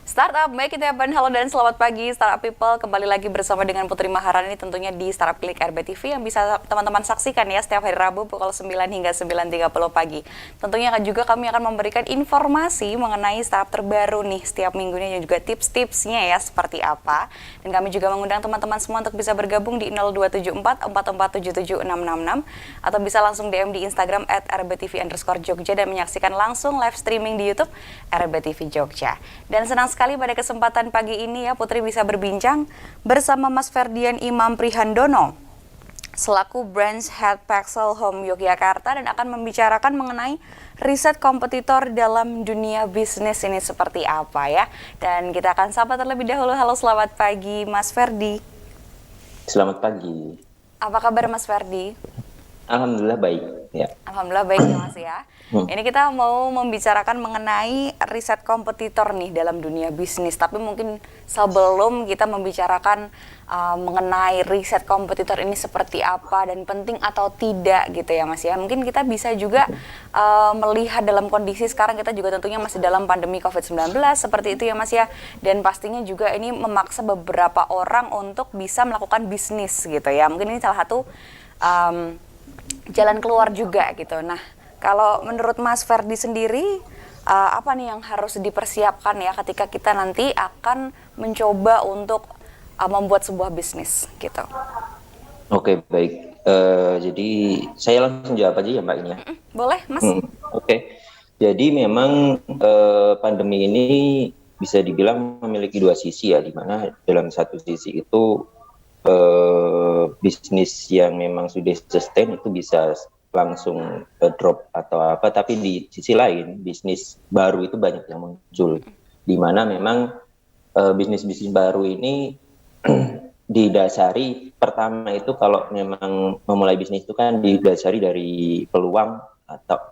Startup, baik itu ya Ban. Halo dan selamat pagi Startup People. Kembali lagi bersama dengan Putri Maharani tentunya di Startup Klik RBTV yang bisa teman-teman saksikan ya setiap hari Rabu pukul 9 hingga 9.30 pagi. Tentunya juga kami akan memberikan informasi mengenai startup terbaru nih setiap minggunya dan juga tips-tipsnya ya seperti apa. Dan kami juga mengundang teman-teman semua untuk bisa bergabung di 0274 4477 atau bisa langsung DM di Instagram @rbtv_jogja dan menyaksikan langsung live streaming di YouTube RBTV Jogja. Dan senang sekali pada kesempatan pagi ini ya Putri bisa berbincang bersama Mas Ferdian Imam Prihandono selaku Branch Head Paxel Home Yogyakarta dan akan membicarakan mengenai riset kompetitor dalam dunia bisnis ini seperti apa ya. Dan kita akan sapa terlebih dahulu. Halo, selamat pagi Mas Ferdi. Selamat pagi. Apa kabar Mas Ferdi? Alhamdulillah baik. Ya. Alhamdulillah baik ya Mas ya. Ini kita mau membicarakan mengenai riset kompetitor nih dalam dunia bisnis. Tapi mungkin sebelum kita membicarakan mengenai riset kompetitor ini seperti apa dan penting atau tidak gitu ya Mas ya. Mungkin kita bisa juga melihat dalam kondisi sekarang kita juga tentunya masih dalam pandemi COVID-19 seperti itu ya Mas ya. Dan pastinya juga ini memaksa beberapa orang untuk bisa melakukan bisnis gitu ya. Mungkin ini salah satu jalan keluar juga gitu. Nah, kalau menurut Mas Ferdi sendiri, apa nih yang harus dipersiapkan ya ketika kita nanti akan mencoba untuk membuat sebuah bisnis gitu? Oke, baik. Jadi saya langsung jawab aja ya Mbak ini ya. Boleh, Mas? Oke. Jadi memang pandemi ini bisa dibilang memiliki dua sisi ya, di mana dalam satu sisi itu bisnis yang memang sudah sustain itu bisa langsung drop atau apa, tapi di sisi lain bisnis baru itu banyak yang muncul, di mana memang bisnis-bisnis baru ini didasari pertama itu kalau memang memulai bisnis itu kan didasari dari peluang atau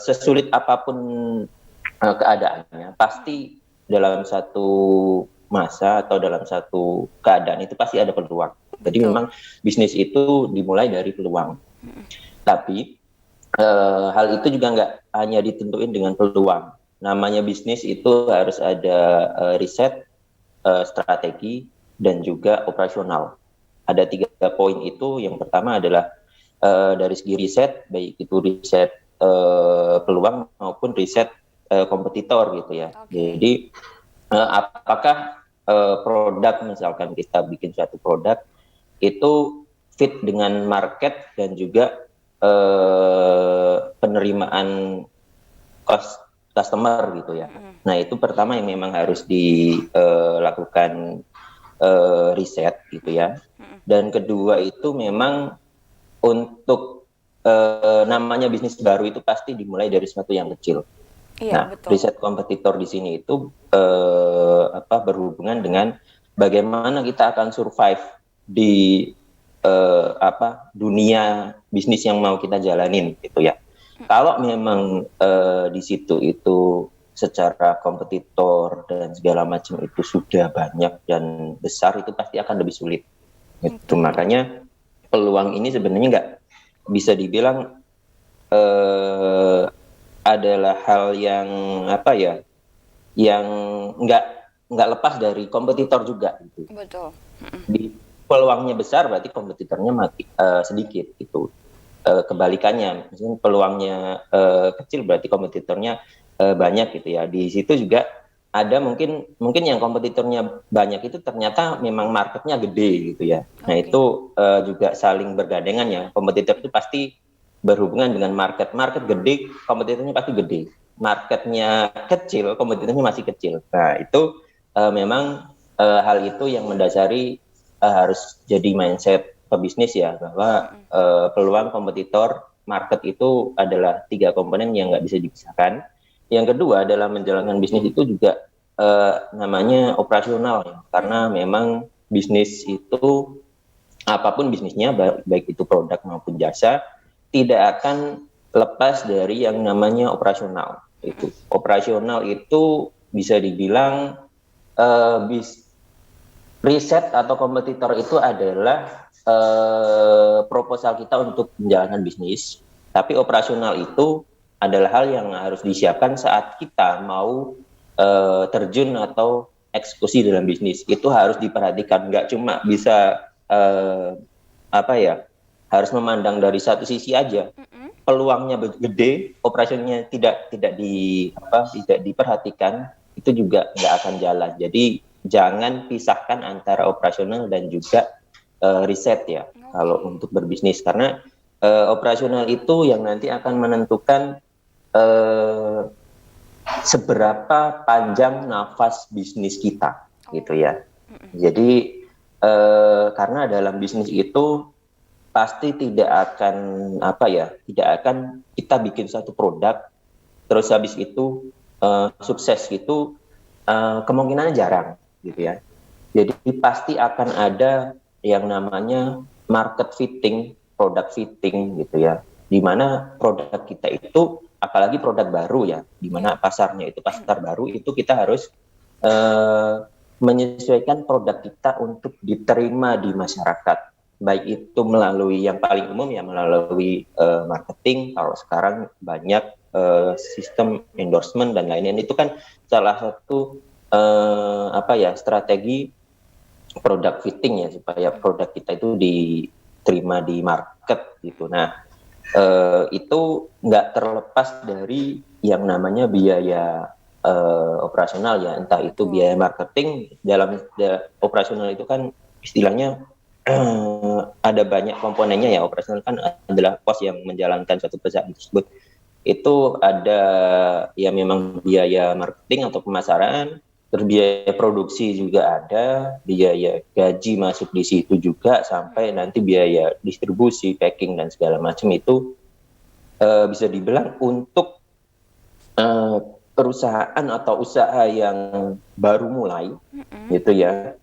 sesulit apapun keadaannya pasti dalam satu masa atau dalam satu keadaan itu pasti ada peluang. Jadi memang bisnis itu dimulai dari peluang. Tapi hal itu juga nggak hanya ditentuin dengan peluang. Namanya bisnis itu harus ada riset, strategi, dan juga operasional. Ada 3 poin itu. Yang pertama adalah dari segi riset, baik itu riset peluang maupun riset kompetitor gitu ya. Jadi apakah produk, misalkan kita bikin suatu produk itu fit dengan market dan juga penerimaan cost customer gitu ya. Nah itu pertama yang memang harus dilakukan riset gitu ya. Dan kedua itu memang untuk namanya bisnis baru itu pasti dimulai dari sesuatu yang kecil. Iya, Nah, betul. riset kompetitor di sini itu berhubungan dengan bagaimana kita akan survive di dunia bisnis yang mau kita jalanin gitu ya. Kalau memang di situ itu secara kompetitor dan segala macam itu sudah banyak dan besar, itu pasti akan lebih sulit. Itu makanya peluang ini sebenarnya nggak bisa dibilang adalah hal yang yang nggak lepas dari kompetitor juga gitu. Betul. Di peluangnya besar berarti kompetitornya sedikit gitu. Kebalikannya, misalnya peluangnya kecil berarti kompetitornya banyak gitu ya. Di situ juga ada mungkin yang kompetitornya banyak itu ternyata memang marketnya gede gitu ya. Nah itu juga saling bergandengan ya. Kompetitor itu pasti berhubungan dengan market gede, kompetitornya pasti gede. Marketnya kecil, kompetitornya masih kecil. Nah itu memang hal itu yang mendasari harus jadi mindset pebisnis ya, bahwa peluang, kompetitor, market itu adalah 3 komponen yang nggak bisa dipisahkan. Yang kedua adalah menjalankan bisnis itu juga namanya operasional ya, karena memang bisnis itu apapun bisnisnya, baik itu produk maupun jasa, tidak akan lepas dari yang namanya operasional. Itu operasional itu bisa dibilang riset atau kompetitor itu adalah proposal kita untuk menjalankan bisnis, tapi operasional itu adalah hal yang harus disiapkan saat kita mau terjun atau eksekusi dalam bisnis itu harus diperhatikan. Nggak cuma bisa apa ya, harus memandang dari satu sisi aja. Peluangnya gede, operasionalnya tidak diperhatikan, itu juga nggak akan jalan. Jadi jangan pisahkan antara operasional dan juga riset ya kalau untuk berbisnis, karena operasional itu yang nanti akan menentukan eh, seberapa panjang nafas bisnis kita gitu ya. Jadi karena dalam bisnis itu pasti tidak akan tidak akan kita bikin satu produk terus habis itu sukses gitu, kemungkinannya jarang gitu ya. Jadi pasti akan ada yang namanya market fitting, product fitting gitu ya. Di mana produk kita itu, apalagi produk baru ya, di mana pasarnya itu pasar baru, itu kita harus menyesuaikan produk kita untuk diterima di masyarakat. Baik itu melalui yang paling umum ya, melalui marketing. Kalau sekarang banyak sistem endorsement dan lainnya, itu kan salah satu strategi product fitting ya, supaya produk kita itu diterima di market gitu. Nah, itu nggak terlepas dari yang namanya biaya operasional ya, entah itu biaya marketing. Dalam operasional itu kan istilahnya ada banyak komponennya ya. Operasional kan adalah pos yang menjalankan suatu perusahaan tersebut. Itu ada ya memang biaya marketing atau pemasaran, terus biaya produksi juga ada, biaya gaji masuk di situ juga, sampai nanti biaya distribusi, packing dan segala macam. Itu bisa dibilang untuk perusahaan atau usaha yang baru mulai gitu ya,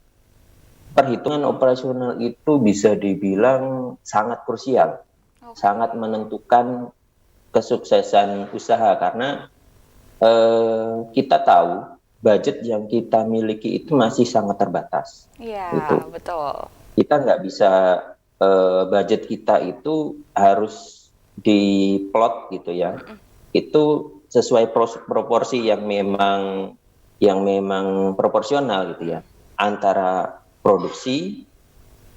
perhitungan operasional itu bisa dibilang sangat krusial, sangat menentukan kesuksesan usaha, karena kita tahu budget yang kita miliki itu masih sangat terbatas. Iya, gitu. betul. Kita nggak bisa budget kita itu harus diplot gitu ya. Itu sesuai proporsi yang memang proporsional gitu ya, antara produksi,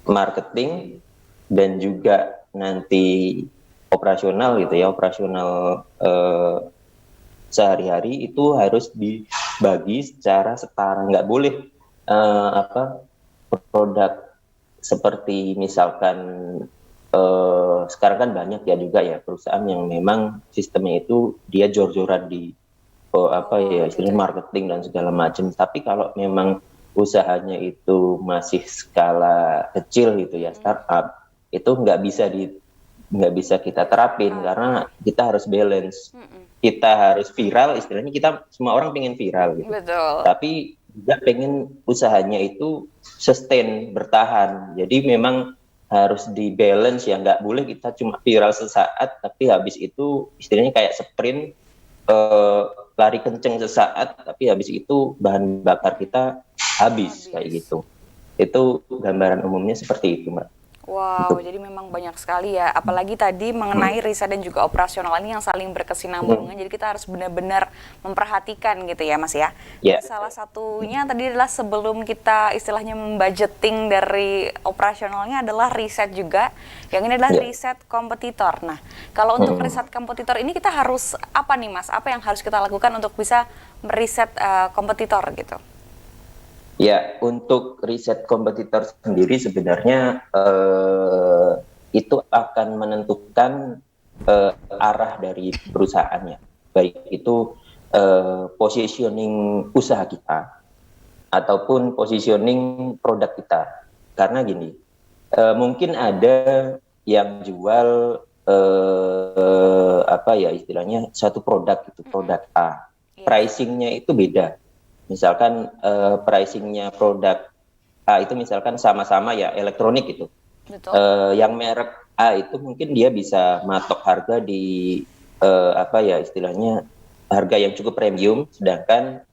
marketing, dan juga nanti operasional gitu ya, operasional sehari-hari itu harus dibagi secara setara. Nggak boleh produk seperti misalkan sekarang kan banyak ya juga ya perusahaan yang memang sistemnya itu dia jor-joran di istilahnya marketing dan segala macam. Tapi kalau memang usahanya itu masih skala kecil gitu ya, startup, itu nggak bisa kita terapin, karena kita harus balance. Kita harus viral, istilahnya kita semua orang pengen viral gitu. Betul. Tapi juga pengen usahanya itu sustain, bertahan. Jadi memang harus di balance ya, nggak boleh kita cuma viral sesaat tapi habis itu istilahnya kayak sprint, lari kenceng sesaat tapi habis itu bahan bakar kita habis. Kayak gitu. Itu gambaran umumnya seperti itu, Mbak. Wow, jadi memang banyak sekali ya. Apalagi tadi mengenai riset dan juga operasional ini yang saling berkesinambungan. Jadi kita harus benar-benar memperhatikan gitu ya, Mas ya. Yeah. Salah satunya tadi adalah sebelum kita istilahnya membudgeting dari operasionalnya adalah riset juga. Yang ini adalah riset kompetitor. Nah, kalau untuk riset kompetitor ini kita harus apa nih, Mas? Apa yang harus kita lakukan untuk bisa meriset kompetitor gitu? Ya, untuk riset kompetitor sendiri sebenarnya itu akan menentukan arah dari perusahaannya, baik itu positioning usaha kita ataupun positioning produk kita. Karena gini, mungkin ada yang jual istilahnya satu produk itu, produk A, pricingnya itu beda. Misalkan pricingnya produk A itu misalkan sama-sama ya elektronik itu. Betul. Yang merek A itu mungkin dia bisa matok harga di istilahnya harga yang cukup premium, sedangkan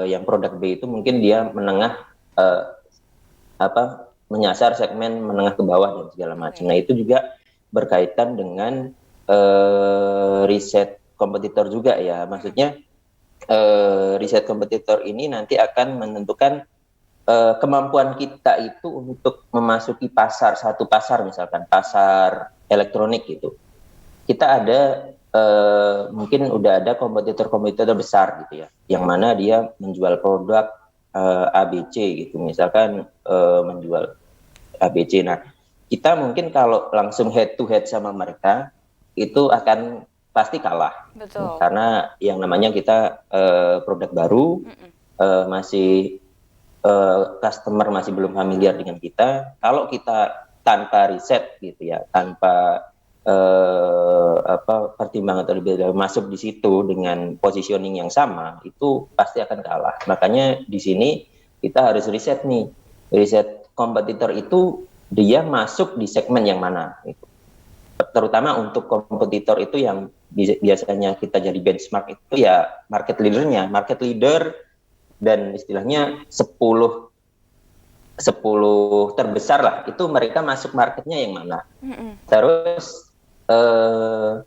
yang produk B itu mungkin dia menengah, menyasar segmen menengah ke bawah dan segala macam. Nah, itu juga berkaitan dengan riset kompetitor juga ya. Maksudnya riset kompetitor ini nanti akan menentukan kemampuan kita itu untuk memasuki satu pasar, misalkan pasar elektronik gitu. Kita ada mungkin udah ada kompetitor-kompetitor besar gitu ya, yang mana dia menjual produk ABC gitu, misalkan menjual ABC. Nah, kita mungkin kalau langsung head to head sama mereka itu akan pasti kalah. Betul. Karena yang namanya kita produk baru, masih customer masih belum familiar dengan kita. Kalau kita tanpa riset gitu ya, tanpa pertimbangan terlebih dahulu masuk di situ dengan positioning yang sama, itu pasti akan kalah. Makanya di sini kita harus riset nih, riset kompetitor itu dia masuk di segmen yang mana gitu. Terutama untuk kompetitor itu yang biasanya kita jadi benchmark itu ya market leader dan istilahnya 10 terbesar lah, itu mereka masuk marketnya yang mana. Terus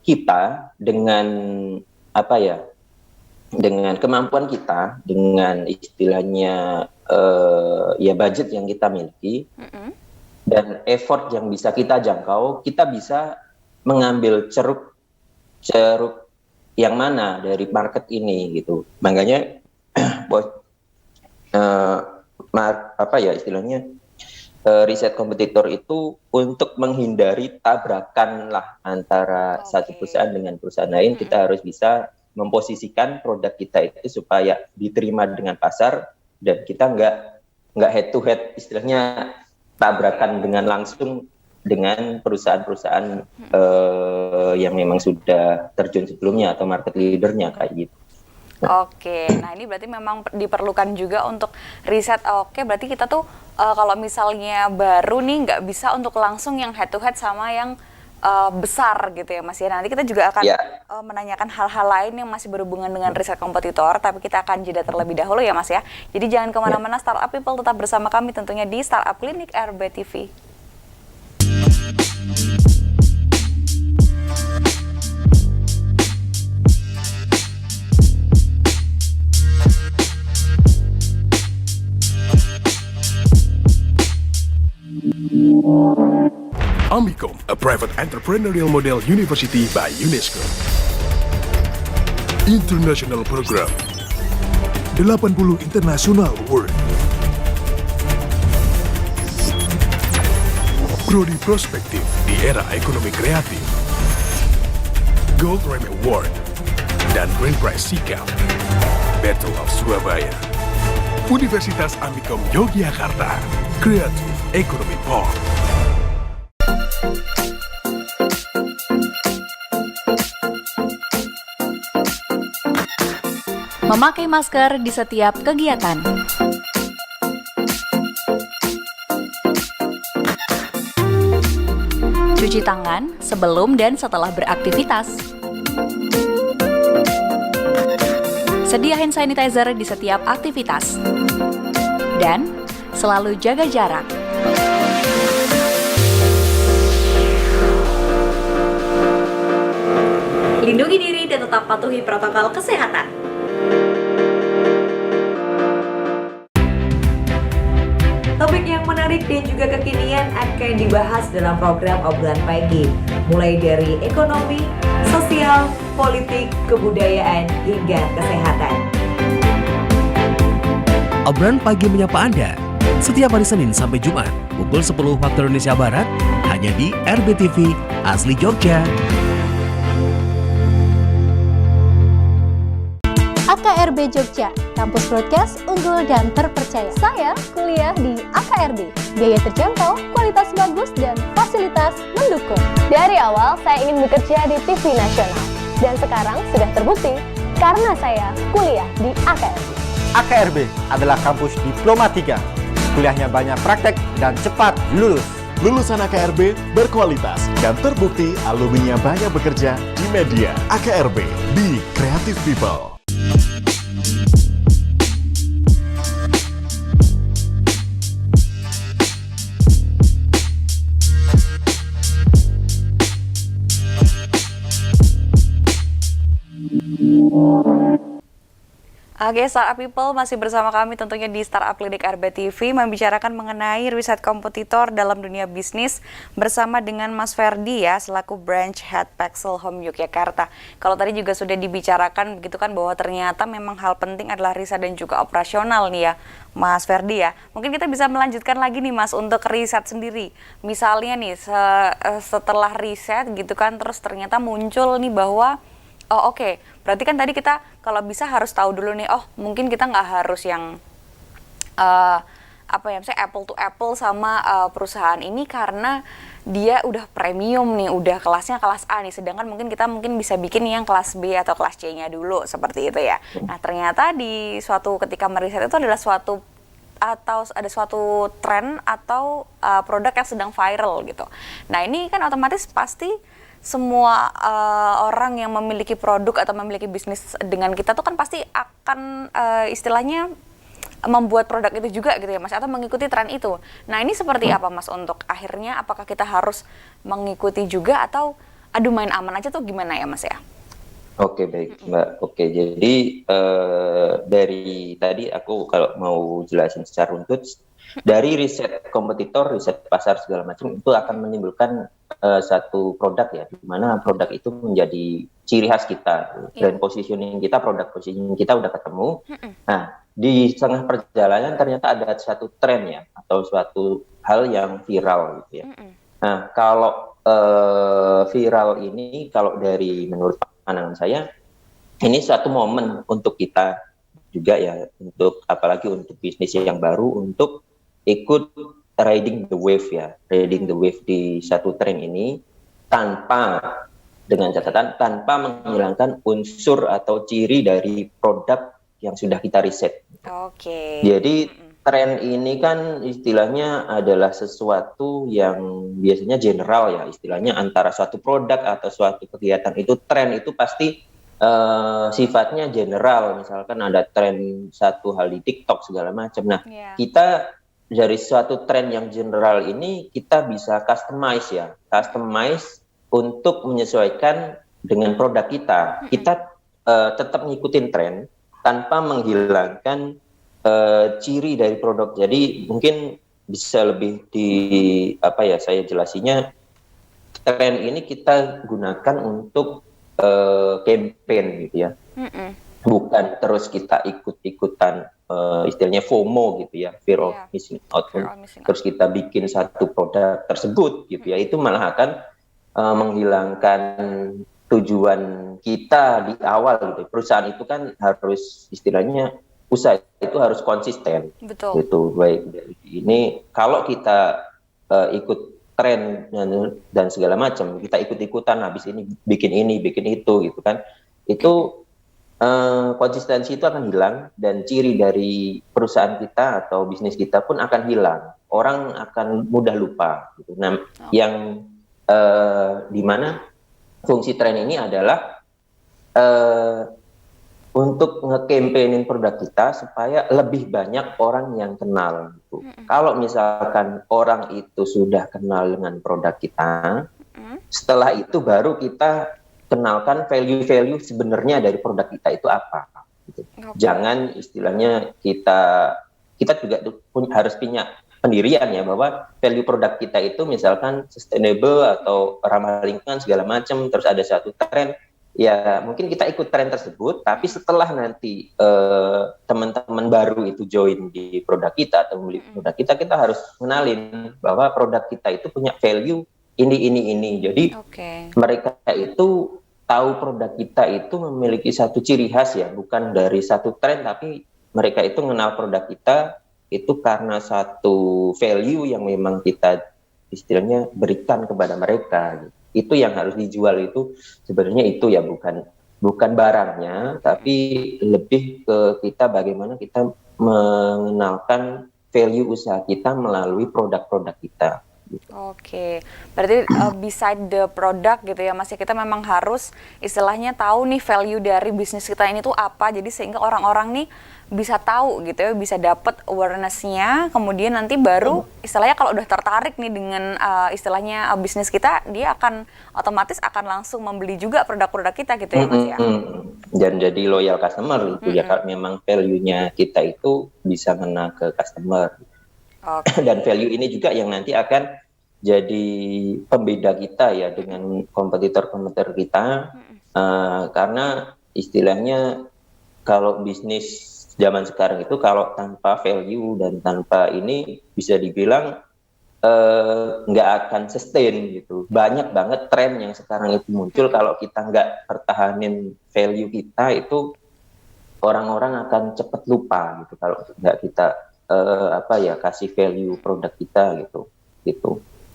kita dengan dengan kemampuan kita, dengan istilahnya ya budget yang kita miliki dan effort yang bisa kita jangkau, kita bisa mengambil ceruk yang mana dari market ini gitu. Makanya istilahnya riset kompetitor itu untuk menghindari tabrakan lah antara satu perusahaan dengan perusahaan lain. Kita harus bisa memposisikan produk kita itu supaya diterima dengan pasar dan kita nggak head to head, istilahnya tabrakan dengan langsung dengan perusahaan-perusahaan yang memang sudah terjun sebelumnya atau market leadernya kayak gitu. Oke, nah ini berarti memang diperlukan juga untuk riset. Oke, berarti kita tuh kalau misalnya baru nih nggak bisa untuk langsung yang head to head sama yang besar gitu ya Mas ya. Nanti kita juga akan menanyakan hal-hal lain yang masih berhubungan dengan riset kompetitor, tapi kita akan jeda terlebih dahulu ya Mas ya. Jadi jangan kemana-mana, Startup People tetap bersama kami tentunya di Startup Clinic RBTV. Amicom, a private entrepreneurial model university by UNESCO. International Program 80 International Award. Prodi Prospektif di era ekonomi kreatif. Gold Rim Award dan Grand Prize Sikap. Battle of Surabaya. Universitas Amicom Yogyakarta. Creative Economy Park. Memakai masker di setiap kegiatan. Cuci tangan sebelum dan setelah beraktivitas. Sedia hand sanitizer di setiap aktivitas. Dan selalu jaga jarak. Lindungi diri dan tetap patuhi protokol kesehatan. Topik yang menarik dan juga kekinian akan dibahas dalam program Obrolan Pagi, mulai dari ekonomi, sosial, politik, kebudayaan, hingga kesehatan. Obrolan Pagi menyapa Anda setiap hari Senin sampai Jumat pukul 10 waktu Indonesia Barat hanya di RBTV Asli Jogja. AKRB Jogja, kampus broadcast unggul dan terpercaya. Saya kuliah di AKRB, biaya terjangkau, kualitas bagus, dan fasilitas mendukung. Dari awal saya ingin bekerja di TV nasional, dan sekarang sudah terbukti karena saya kuliah di AKRB. AKRB adalah kampus Diplomatika. Kuliahnya banyak praktek dan cepat lulus. Lulusan AKRB berkualitas dan terbukti alumninya banyak bekerja di media. AKRB, Be Creative People. Oke, Startup People masih bersama kami tentunya di Startup Clinic RBTV membicarakan mengenai riset kompetitor dalam dunia bisnis bersama dengan Mas Ferdi ya, selaku Branch Head Pexel Home Yogyakarta. Kalau tadi juga sudah dibicarakan begitu kan bahwa ternyata memang hal penting adalah riset dan juga operasional nih ya, Mas Ferdi ya. Mungkin kita bisa melanjutkan lagi nih Mas untuk riset sendiri. Misalnya nih setelah riset gitu kan terus ternyata muncul nih bahwa oh oke, berarti kan tadi kita kalau bisa harus tahu dulu nih, oh mungkin kita nggak harus yang misalnya apple to apple sama perusahaan ini karena dia udah premium nih, udah kelasnya kelas A nih, sedangkan mungkin kita bisa bikin yang kelas B atau kelas C-nya dulu, seperti itu ya. Nah ternyata di suatu ketika meriset itu adalah suatu tren atau produk yang sedang viral gitu. Nah ini kan otomatis pasti semua orang yang memiliki produk atau memiliki bisnis dengan kita tuh kan pasti akan istilahnya membuat produk itu juga gitu ya Mas, atau mengikuti tren itu. Nah ini seperti apa Mas untuk akhirnya apakah kita harus mengikuti juga atau aduh main aman aja tuh gimana ya Mas ya? Oke, baik Mbak. Oke, jadi dari tadi aku kalau mau jelasin secara runtut, dari riset kompetitor, riset pasar segala macam itu akan menimbulkan satu produk ya, di mana produk itu menjadi ciri khas kita, brand positioning kita, produk positioning kita udah ketemu. Nah, di tengah perjalanan ternyata ada satu tren ya, atau suatu hal yang viral gitu ya. Nah, kalau viral ini, kalau dari menurut pandangan saya, ini suatu momen untuk kita juga ya, untuk apalagi untuk bisnis yang baru, untuk ikut riding the wave ya, riding the wave di satu tren ini dengan catatan tanpa menghilangkan unsur atau ciri dari produk yang sudah kita riset. Oke. Jadi tren ini kan istilahnya adalah sesuatu yang biasanya general ya, istilahnya antara suatu produk atau suatu kegiatan itu tren itu pasti sifatnya general. Misalkan ada tren satu hal di TikTok segala macam. Nah, kita dari suatu tren yang general ini kita bisa customize untuk menyesuaikan dengan produk kita. Kita tetap ngikutin tren tanpa menghilangkan ciri dari produk. Jadi mungkin bisa lebih saya jelasinya, tren ini kita gunakan untuk campaign gitu ya. Bukan terus kita ikut-ikutan istilahnya FOMO gitu ya, fear of missing out. Terus kita bikin satu produk tersebut gitu ya, itu malah akan menghilangkan tujuan kita di awal gitu. Perusahaan itu kan harus istilahnya usaha itu harus konsisten. Betul. Gitu. Baik, ini kalau kita ikut tren dan segala macam, kita ikut-ikutan habis ini bikin itu gitu kan. Itu konsistensi itu akan hilang dan ciri dari perusahaan kita atau bisnis kita pun akan hilang. Orang akan mudah lupa gitu. Nah, yang di mana fungsi tren ini adalah untuk nge-campaignin produk kita supaya lebih banyak orang yang kenal gitu. Kalau misalkan orang itu sudah kenal dengan produk kita, setelah itu baru kita kenalkan value-value sebenarnya dari produk kita itu apa. Gitu. Jangan istilahnya kita juga harus punya pendirian ya, bahwa value produk kita itu misalkan sustainable atau ramah lingkungan segala macam, terus ada satu tren, ya mungkin kita ikut tren tersebut, tapi setelah nanti teman-teman baru itu join di produk kita atau membeli produk kita harus kenalin bahwa produk kita itu punya value ini. Jadi mereka itu tahu produk kita itu memiliki satu ciri khas ya, bukan dari satu tren, tapi mereka itu mengenal produk kita itu karena satu value yang memang kita istilahnya berikan kepada mereka. Itu yang harus dijual itu sebenarnya itu ya, bukan barangnya, tapi lebih ke kita bagaimana kita mengenalkan value usaha kita melalui produk-produk kita. Oke, berarti beside the product gitu ya Mas, ya, kita memang harus istilahnya tahu nih value dari bisnis kita ini tuh apa, jadi sehingga orang-orang nih bisa tahu gitu ya, bisa dapat awareness-nya, kemudian nanti baru istilahnya kalau udah tertarik nih dengan istilahnya bisnis kita, dia akan otomatis akan langsung membeli juga produk-produk kita gitu ya Mas ya. Dan jadi loyal customer itu ya, kalau memang value-nya kita itu bisa ngena ke customer. Oke. Dan value ini juga yang nanti akan jadi pembeda kita ya dengan kompetitor-kompetitor kita, karena istilahnya kalau bisnis zaman sekarang itu kalau tanpa value dan tanpa ini bisa dibilang nggak akan sustain gitu. Banyak banget tren yang sekarang itu muncul, kalau kita nggak pertahanin value kita itu orang-orang akan cepat lupa gitu kalau nggak kita kasih value produk kita gitu.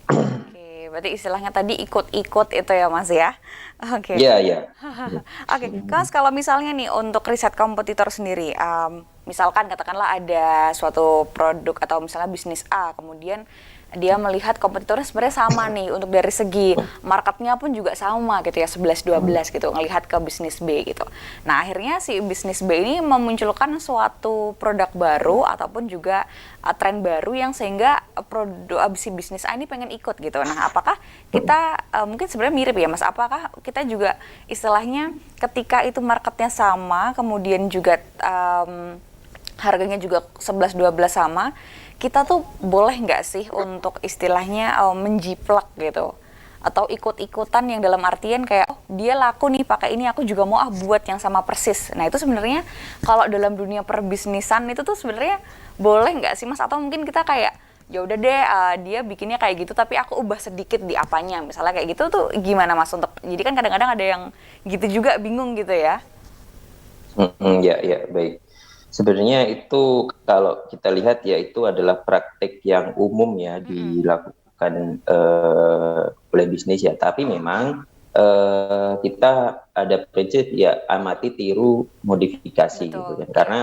Oke, berarti istilahnya tadi ikut-ikut itu ya Mas ya. Oke. Iya. Oke, Mas, kalau misalnya nih untuk riset kompetitor sendiri, misalkan katakanlah ada suatu produk atau misalnya bisnis A, kemudian dia melihat kompetitornya sebenarnya sama nih untuk dari segi marketnya pun juga sama gitu ya, 11-12 gitu, ngelihat ke bisnis B gitu. Nah akhirnya si bisnis B ini memunculkan suatu produk baru ataupun juga tren baru yang sehingga si bisnis A ini pengen ikut gitu. Nah apakah kita mungkin sebenarnya mirip ya Mas, apakah kita juga istilahnya ketika itu marketnya sama, kemudian juga harganya juga 11-12 sama, kita tuh boleh nggak sih untuk istilahnya menjiplak gitu, atau ikut-ikutan yang dalam artian kayak dia laku nih pakai ini, aku juga mau buat yang sama persis. Nah itu sebenarnya kalau dalam dunia perbisnisan itu tuh sebenarnya boleh nggak sih Mas, atau mungkin kita kayak ya udah deh dia bikinnya kayak gitu tapi aku ubah sedikit di apanya, misalnya kayak gitu tuh gimana Mas? Untuk jadi kan kadang-kadang ada yang gitu juga bingung gitu ya. Ya baik. Sebenarnya itu kalau kita lihat ya itu adalah praktik yang umum ya dilakukan oleh bisnis ya. Tapi memang kita ada prinsip ya amati, tiru, modifikasi. Betul. Gitu kan. Karena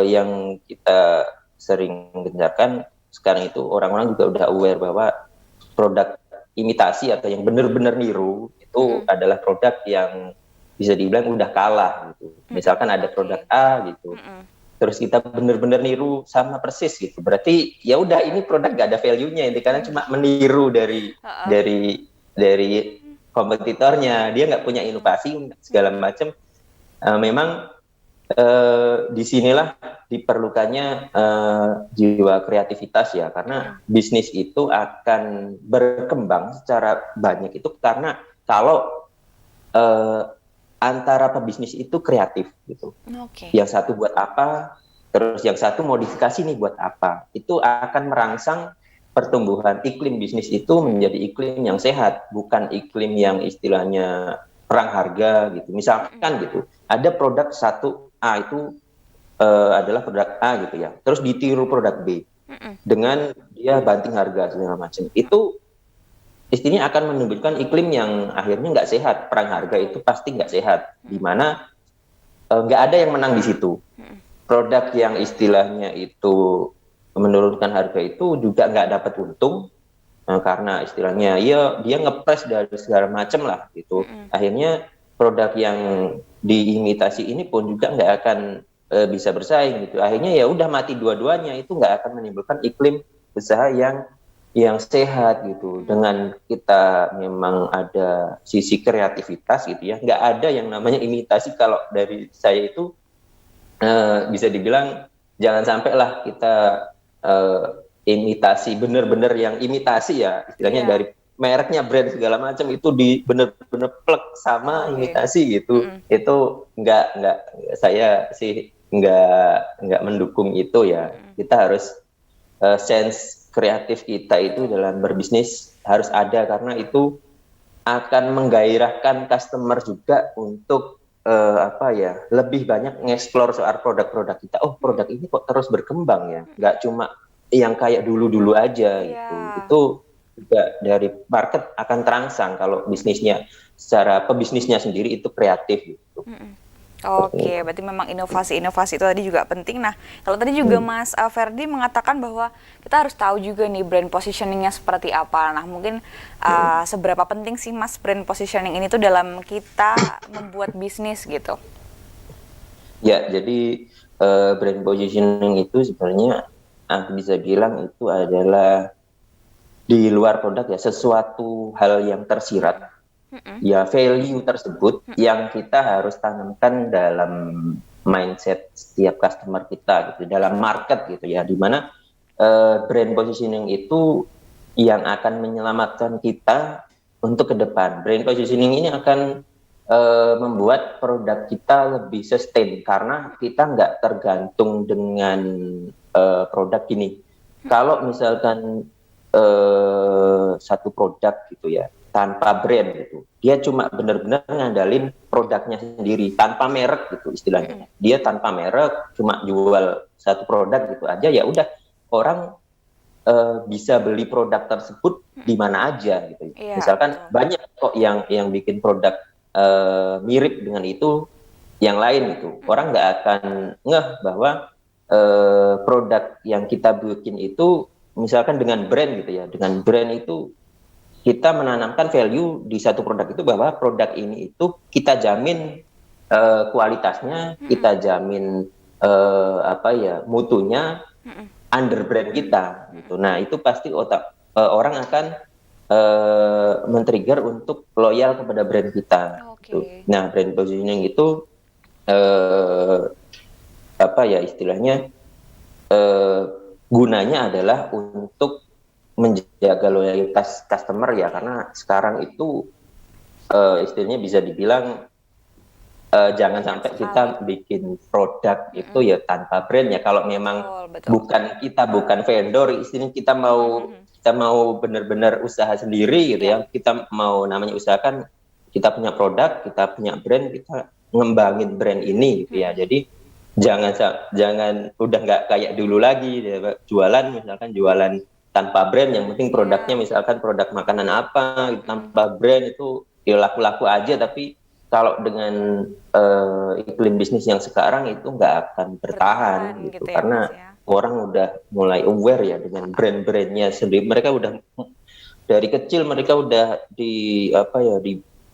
yang kita sering gencarkan sekarang itu orang-orang juga udah aware bahwa produk imitasi atau yang benar-benar niru itu adalah produk yang bisa dibilang udah kalah gitu. Misalkan ada produk A gitu, terus kita bener-bener niru sama persis gitu. Berarti ya udah ini produk gak ada value-nya, ini karena cuma meniru dari kompetitornya. Dia nggak punya inovasi segala macam. Memang disinilah diperlukannya jiwa kreativitas ya, karena bisnis itu akan berkembang secara banyak itu karena kalau antara pebisnis itu kreatif gitu. Yang satu buat apa, terus yang satu modifikasi nih buat apa. Itu akan merangsang pertumbuhan iklim bisnis itu menjadi iklim yang sehat, bukan iklim yang istilahnya perang harga gitu. Misalkan gitu, ada produk satu A itu adalah produk A gitu ya. Terus ditiru produk B dengan dia banting harga segala macam. Itu istilahnya akan menimbulkan iklim yang akhirnya nggak sehat. Perang harga itu pasti nggak sehat, di mana nggak ada yang menang di situ. Produk yang istilahnya itu menurunkan harga itu juga nggak dapat untung, karena istilahnya ya dia ngepres dari segala macam lah gitu. Akhirnya produk yang diimitasi ini pun juga nggak akan bisa bersaing gitu. Akhirnya ya udah mati dua-duanya, itu nggak akan menimbulkan iklim usaha yang sehat gitu. Dengan kita memang ada sisi kreativitas gitu ya, nggak ada yang namanya imitasi. Kalau dari saya itu bisa dibilang jangan sampailah kita imitasi, bener-bener yang imitasi ya istilahnya dari mereknya, brand segala macam itu di bener-bener plek sama imitasi gitu. Itu nggak saya sih nggak mendukung itu ya. Kita harus sense kreatif kita itu dalam berbisnis harus ada, karena itu akan menggairahkan customer juga untuk lebih banyak ngeksplor soal produk-produk kita. Oh, produk ini kok terus berkembang ya, nggak cuma yang kayak dulu-dulu aja gitu. Itu juga dari market akan terangsang kalau bisnisnya secara pebisnisnya sendiri itu kreatif gitu. Oke, berarti memang inovasi-inovasi itu tadi juga penting. Nah, kalau tadi juga Mas Ferdi mengatakan bahwa kita harus tahu juga nih brand positioningnya seperti apa. Nah, mungkin seberapa penting sih Mas brand positioning ini tuh dalam kita membuat bisnis gitu? Ya, jadi brand positioning itu sebenarnya bisa bilang itu adalah di luar produk ya, sesuatu hal yang tersirat. Ya, value tersebut yang kita harus tanamkan dalam mindset setiap customer kita gitu, dalam market gitu ya, dimana brand positioning itu yang akan menyelamatkan kita untuk ke depan. Brand positioning ini akan membuat produk kita lebih sustain karena kita nggak tergantung dengan produk ini. Kalau misalkan satu produk gitu ya, tanpa brand gitu, dia cuma benar-benar ngandalin produknya sendiri tanpa merek gitu istilahnya. Dia tanpa merek, cuma jual satu produk gitu aja, ya udah orang bisa beli produk tersebut di mana aja gitu. Iya, Misalkan betul. banyak kok yang bikin produk mirip dengan itu yang lain gitu. Orang nggak akan ngeh bahwa produk yang kita bikin itu misalkan dengan brand gitu ya, dengan brand itu kita menanamkan value di satu produk itu bahwa produk ini itu kita jamin kualitasnya, kita jamin mutunya under brand kita gitu. Nah, itu pasti orang akan men-trigger untuk loyal kepada brand kita. Gitu. Nah, brand positioning itu istilahnya gunanya adalah untuk menjaga loyalitas customer ya, karena sekarang itu istilahnya bisa dibilang jangan sampai kita bikin produk itu ya tanpa brand ya. Kalau memang bukan vendor, istilahnya kita mau benar-benar usaha sendiri gitu ya. Kita mau namanya usahakan, kita punya produk, kita punya brand, kita ngembangin brand ini gitu ya. Jadi jangan udah nggak kayak dulu lagi ya, misalkan jualan tanpa brand, yang penting produknya misalkan produk makanan apa gitu, tanpa brand itu ya laku-laku aja. Tapi kalau dengan iklim bisnis yang sekarang itu nggak akan bertahan gitu ya, karena orang udah mulai aware ya dengan brand-brandnya sendiri. Mereka udah dari kecil mereka udah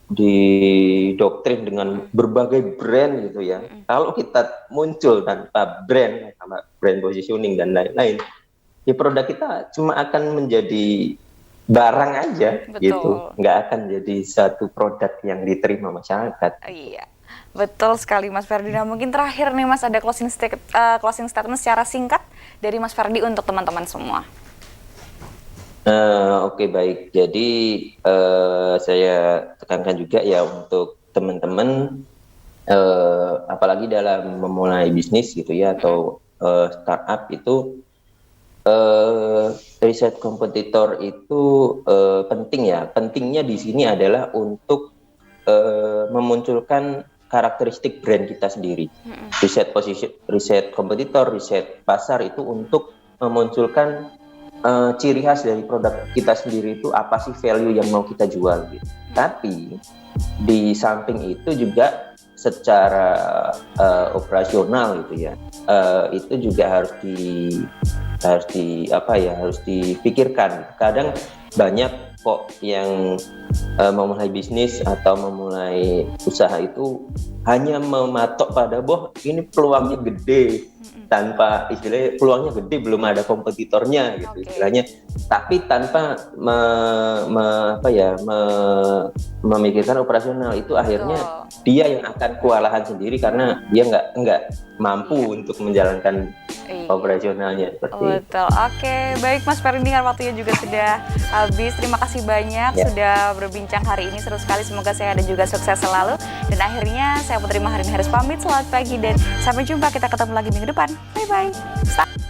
didoktrin dengan berbagai brand gitu ya. Kalau kita muncul tanpa brand, sama brand positioning dan lain-lain, ya produk kita cuma akan menjadi barang aja. Betul. Gitu, nggak akan jadi satu produk yang diterima masyarakat. Iya, betul sekali Mas Ferdi. Nah, mungkin terakhir nih Mas, ada closing statement secara singkat dari Mas Ferdi untuk teman-teman semua. Oke, baik. Jadi saya tekankan juga ya untuk teman-teman, apalagi dalam memulai bisnis gitu ya, atau startup itu, riset kompetitor itu penting ya. Pentingnya di sini adalah untuk memunculkan karakteristik brand kita sendiri. Riset kompetitor, riset pasar itu untuk memunculkan ciri khas dari produk kita sendiri itu apa sih, value yang mau kita jual gitu. Tapi di samping itu juga secara operasional gitu ya, itu juga harus dipikirkan. Kadang banyak kok yang memulai bisnis atau memulai usaha itu hanya mematok pada ini peluangnya gede, tanpa istilahnya peluangnya gede, belum ada kompetitornya gitu istilahnya, tapi tanpa memikirkan operasional. Itu akhirnya dia yang akan kewalahan sendiri karena dia nggak mampu untuk menjalankan operasionalnya seperti Betul. Oke, baik Mas Ferdi, waktunya juga sudah habis. Terima kasih banyak sudah berbincang hari ini, seru sekali. Semoga saya ada juga sukses selalu. Dan akhirnya saya Putri Maharini harus pamit. Selamat pagi dan sampai jumpa, kita ketemu lagi minggu depan. Bye bye.